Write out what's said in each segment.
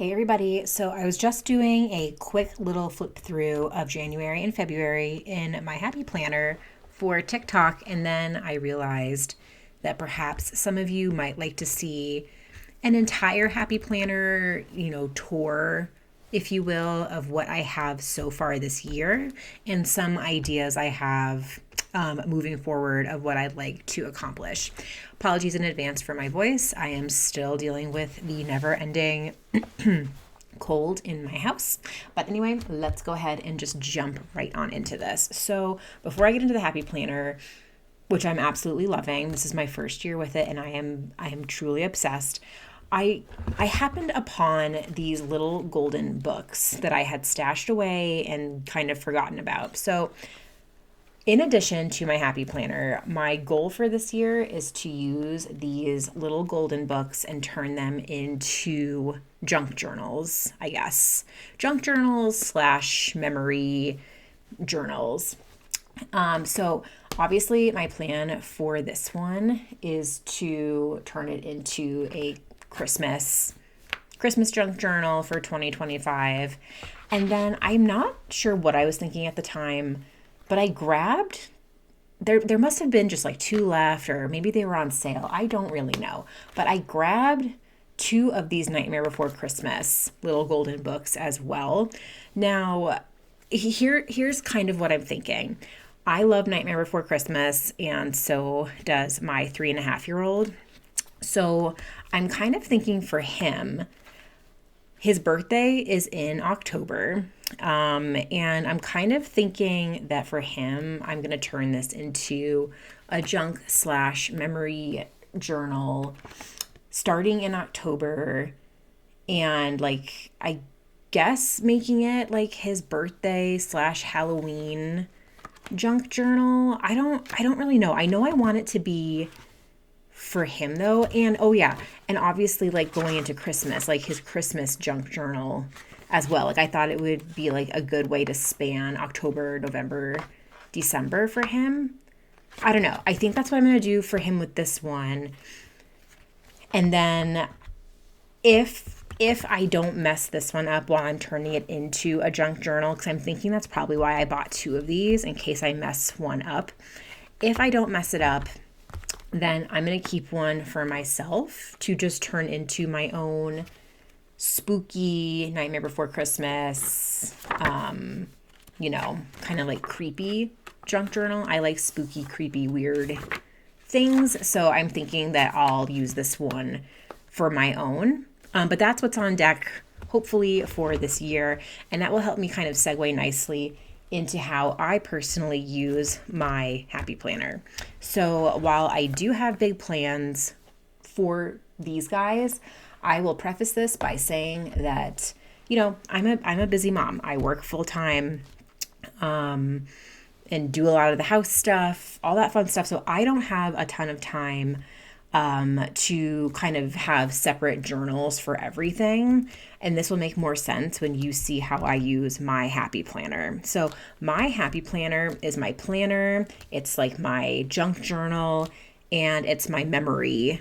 Hey everybody, so I was just doing a quick little flip through of January and February in my Happy Planner for TikTok, and then I realized that perhaps some of you might like to see an entire Happy Planner, tour, if you will, of what I have so far this year and some ideas I have moving forward of what I'd like to accomplish. Apologies in advance for my voice. I am still dealing with the never ending cold in my house. But anyway, let's go ahead and just jump right on into this. So, before I get into the Happy Planner, which I'm absolutely loving, this is my first year with it and I am truly obsessed. I happened upon these little golden books that I had stashed away and kind of forgotten about. So, in addition to my Happy Planner, my goal for this year is to use these little golden books and turn them into junk journals, I guess. Junk journals slash memory journals. So obviously my plan for this one is to turn it into a Christmas junk journal for 2025. And then I'm not sure what I was thinking at the time, but I grabbed there must have been just like two left, or maybe they were on sale. I don't really know. But I grabbed two of these Nightmare Before Christmas little golden books as well. Now, here's kind of what I'm thinking. I love Nightmare Before Christmas, and so does my 3.5-year-old. So I'm kind of thinking for him, his birthday is in October. And I'm kind of thinking that for him, I'm going to turn this into a junk slash memory journal starting in October, and like, I guess making it like his birthday slash Halloween junk journal. I don't really know. I know I want it to be for him though. And oh yeah, and obviously like going into Christmas, like his Christmas junk journal as well. Like I thought it would be like a good way to span October, November, December for him. I don't know. I think that's what I'm going to do for him with this one. And then if I don't mess this one up while I'm turning it into a junk journal, because I'm thinking that's probably why I bought two of these in case I mess one up. If I don't mess it up, then I'm going to keep one for myself to just turn into my own spooky Nightmare Before Christmas, kind of like creepy junk journal. I like spooky, creepy, weird things. So I'm thinking that I'll use this one for my own. But that's what's on deck, hopefully, for this year. And that will help me kind of segue nicely into how I personally use my Happy Planner. So while I do have big plans for these guys, I will preface this by saying that, I'm a busy mom. I work full time, and do a lot of the house stuff, all that fun stuff. So I don't have a ton of time to kind of have separate journals for everything. And this will make more sense when you see how I use my Happy Planner. So my Happy Planner is my planner. It's like my junk journal, and it's my memory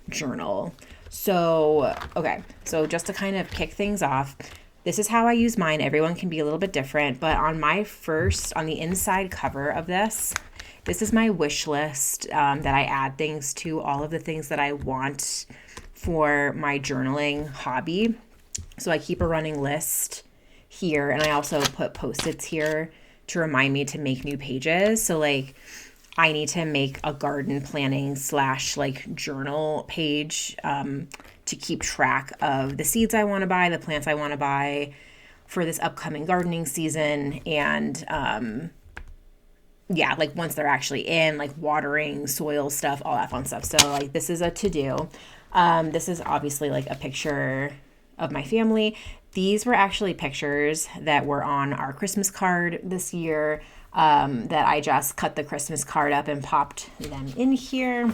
journal. So, okay. So just to kind of kick things off, this is how I use mine. Everyone can be a little bit different, but on the inside cover of this is my wish list, that I add things to, all of the things that I want for my journaling hobby. So I keep a running list here, and I also put Post-its here to remind me to make new pages. So like, I need to make a garden planning slash like journal page, to keep track of the seeds I want to buy, the plants I want to buy for this upcoming gardening season. And yeah, like once they're actually in, like watering, soil stuff, all that fun stuff. So like, this is a to-do. This is obviously like a picture of my family. These were actually pictures that were on our Christmas card this year, that I just cut the Christmas card up and popped them in here.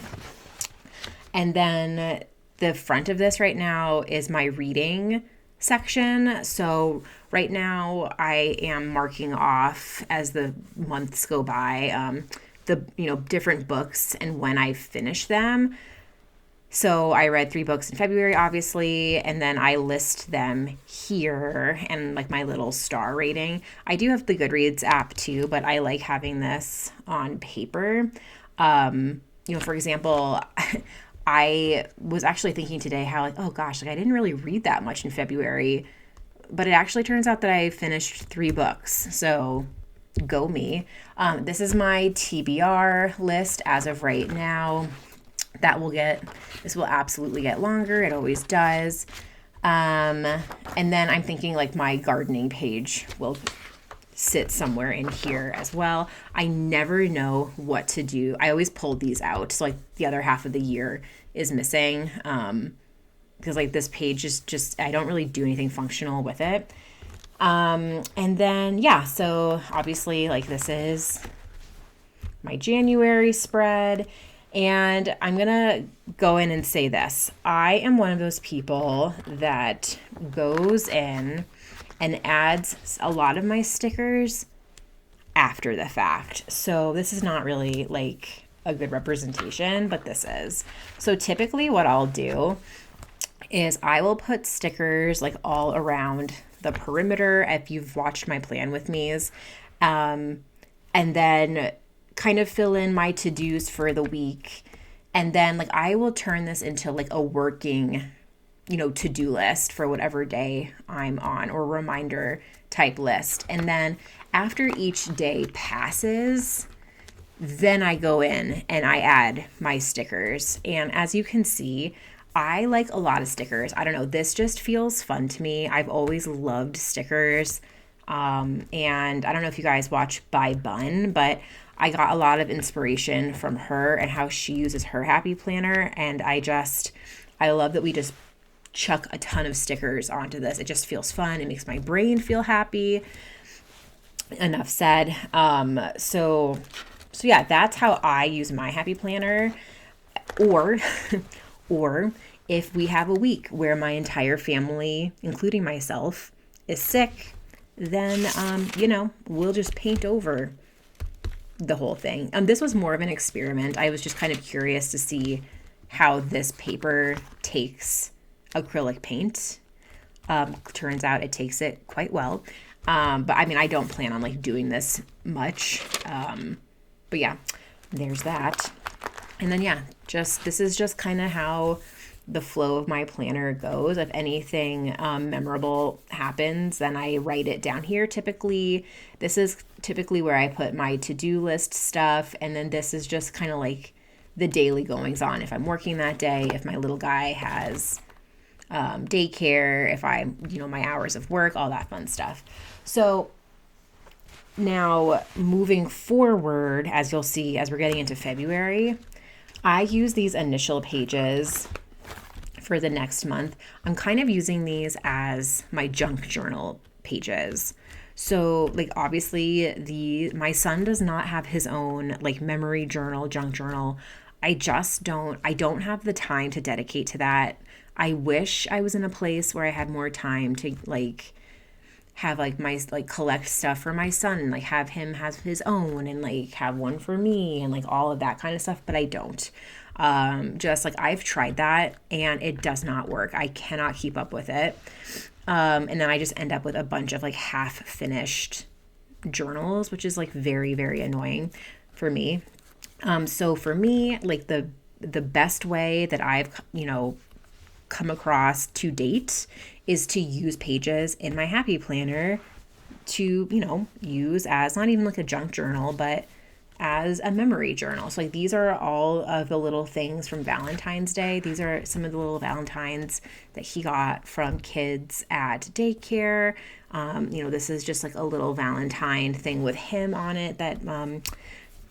And then the front of this right now is my reading section. So right now I am marking off, as the months go by, the different books and when I finish them. So I read 3 books in February, obviously, and then I list them here and like my little star rating. I do have the Goodreads app too, but I like having this on paper. For example, I was actually thinking today how like, oh gosh, like I didn't really read that much in February, but it actually turns out that I finished 3 books. So go me. This is my TBR list as of right now. This will absolutely get longer. It always does. And then I'm thinking like my gardening page will sit somewhere in here as well. I never know what to do. I always pull these out. So like the other half of the year is missing. Because like this page is just, I don't really do anything functional with it. And then, yeah, so obviously like this is my January spread. And I'm going to go in and say this. I am one of those people that goes in and adds a lot of my stickers after the fact. So this is not really like a good representation, but this is. So typically what I'll do is I will put stickers like all around the perimeter if you've watched my plan with me's. And then kind of fill in my to-dos for the week. And then like I will turn this into like a working, to-do list for whatever day I'm on, or reminder type list. And then after each day passes, then I go in and I add my stickers. And as you can see, I like a lot of stickers. I don't know, this just feels fun to me. I've always loved stickers. And I don't know if you guys watch By Bun, but I got a lot of inspiration from her and how she uses her happy planner. And I love that we just chuck a ton of stickers onto this. It just feels fun. It makes my brain feel happy. Enough said. So yeah, that's how I use my happy planner. Or if we have a week where my entire family, including myself, is sick, then, we'll just paint over the whole thing. This was more of an experiment. I was just kind of curious to see how this paper takes acrylic paint. Turns out it takes it quite well. But I mean, I don't plan on like doing this much. But yeah, there's that. And then, yeah, this is just kind of how the flow of my planner goes. If anything memorable happens, then I write it down here. This is typically where I put my to-do list stuff. And then this is just kind of like the daily goings on. If I'm working that day, if my little guy has daycare, if my hours of work, all that fun stuff. So now moving forward, as you'll see, as we're getting into February, I use these initial pages for the next month. I'm kind of using these as my junk journal pages. So like obviously my son does not have his own like memory journal, junk journal. I don't have the time to dedicate to that. I wish I was in a place where I had more time to like have like my like collect stuff for my son and like have him have his own and like have one for me and like all of that kind of stuff, but I don't. Just like I've tried that and it does not work. I cannot keep up with it. And then I just end up with a bunch of like half finished journals, which is like very, very annoying for me. So for me, like the best way that I've, come across to date is to use pages in my happy planner to, use as not even like a junk journal, but as a memory journal. So like these are all of the little things from Valentine's Day. These are some of the little Valentines that he got from kids at daycare. This is just like a little Valentine thing with him on it that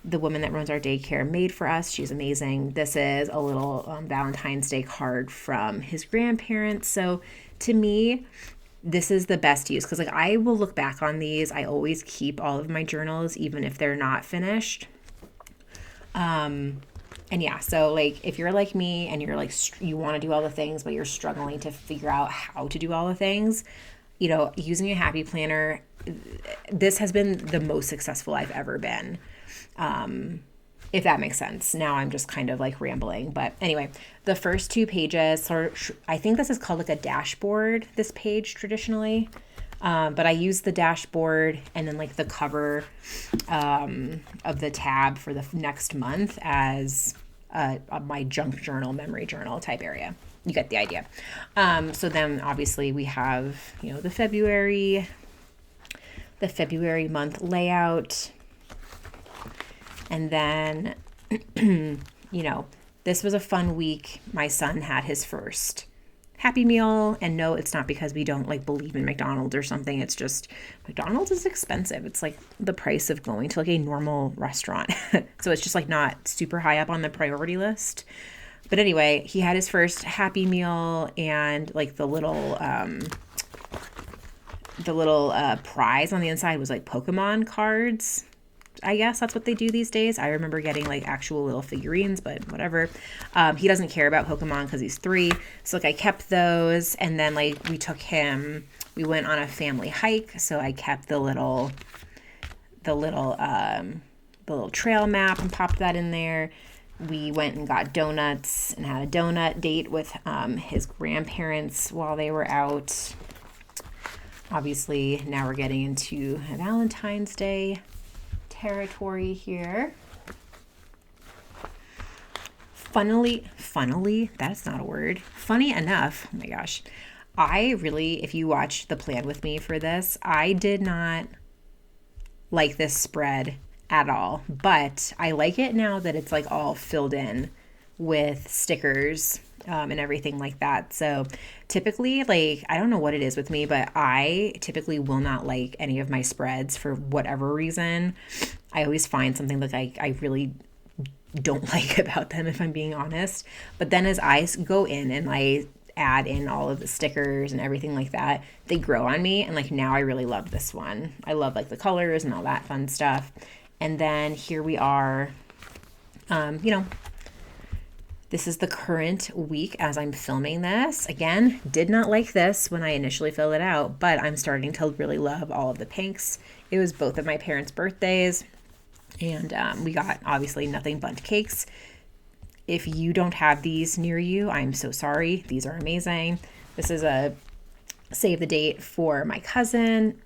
the woman that runs our daycare made for us. She's amazing. This is a little Valentine's Day card from his grandparents. So to me, this is the best use because like I will look back on these. I always keep all of my journals, even if they're not finished. And yeah, so like if you're like me and you're like you want to do all the things, but you're struggling to figure out how to do all the things, using a happy planner, this has been the most successful I've ever been. if that makes sense. Now I'm just kind of like rambling. But anyway, the first 2 pages, I think this is called like a dashboard, this page traditionally. But I use the dashboard and then like the cover of the tab for the next month as my junk journal, memory journal type area. You get the idea. So then obviously we have, the February month layout. And then, this was a fun week. My son had his first Happy Meal. And no, it's not because we don't like believe in McDonald's or something. It's just McDonald's is expensive. It's like the price of going to like a normal restaurant. So it's just like not super high up on the priority list. But anyway, he had his first Happy Meal, and like the little prize on the inside was like Pokemon cards. I guess that's what they do these days. I remember getting like actual little figurines, but whatever. He doesn't care about Pokemon because he's 3. So like I kept those, and then like we went on a family hike. So I kept the little trail map and popped that in there. We went and got donuts and had a donut date with his grandparents while they were out. Obviously, now we're getting into Valentine's Day territory here. Funnily, that's not a word. Funny enough, oh my gosh. If you watched the plan with me for this, I did not like this spread at all, but I like it now that it's like all filled in with stickers and everything like that. So typically, like, I don't know what it is with me, but I typically will not like any of my spreads for whatever reason. I always find something that I really don't like about them, if I'm being honest. But then as I go in and I add in all of the stickers and everything like that, they grow on me. And like now I really love this one. I love like the colors and all that fun stuff. And then here we are, this is the current week as I'm filming this. Again, did not like this when I initially filled it out, but I'm starting to really love all of the pinks. It was both of my parents' birthdays, and we got obviously Nothing Bundt cakes. If you don't have these near you, I'm so sorry. These are amazing. This is a save the date for my cousin.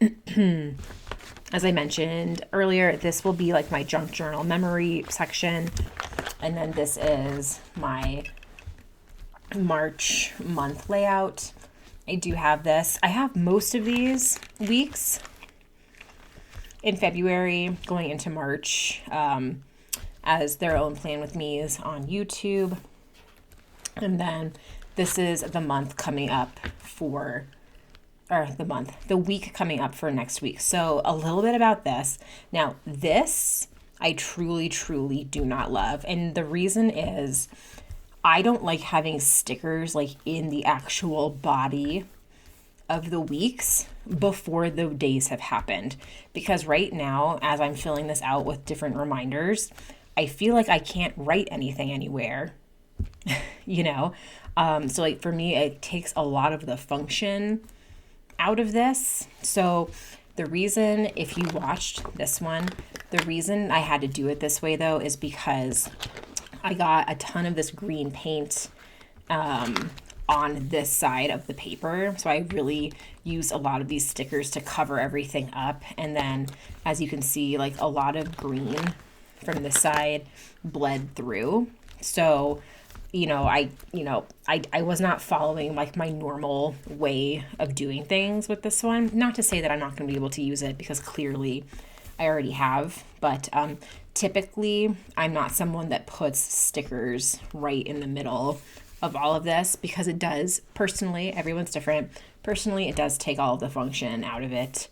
As I mentioned earlier, this will be like my junk journal memory section. And then this is my March month layout. I do have this. I have most of these weeks in February going into March as their own plan with me's on YouTube. And then this is the month coming up the week coming up for next week. So a little bit about this. Now, this I truly, truly do not love. And the reason is I don't like having stickers like in the actual body of the weeks before the days have happened. Because right now, as I'm filling this out with different reminders, I feel like I can't write anything anywhere, So like for me, it takes a lot of the function out of this. So the reason, if you watched this one, the reason I had to do it this way though is because I got a ton of this green paint on this side of the paper. So I really used a lot of these stickers to cover everything up. And then as you can see, like a lot of green from this side bled through. So I was not following like my normal way of doing things with this one. Not to say that I'm not going to be able to use it, because clearly I already have. But typically I'm not someone that puts stickers right in the middle of all of this, because it does, personally, everyone's different. Personally, it does take all of the function out of it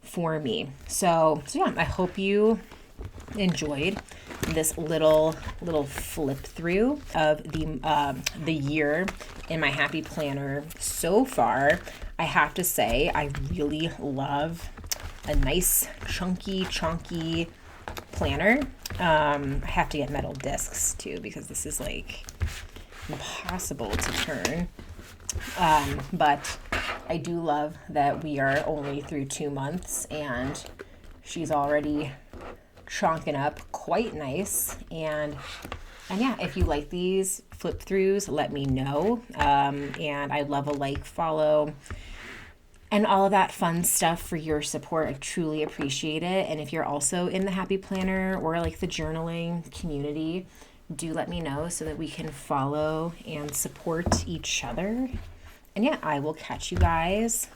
for me. So yeah, I hope you enjoyed this little flip through of the year in my Happy Planner so far. I have to say, I really love a nice chunky planner. I have to get metal discs too, because this is like impossible to turn. But I do love that we are only through 2 months and she's already chonking up quite nice. And yeah, if you like these flip throughs, let me know. And I love a like, follow, and all of that fun stuff for your support. I truly appreciate it. And if you're also in the Happy Planner or like the journaling community, do let me know so that we can follow and support each other. And yeah, I will catch you guys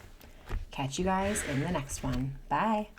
in the next one. Bye.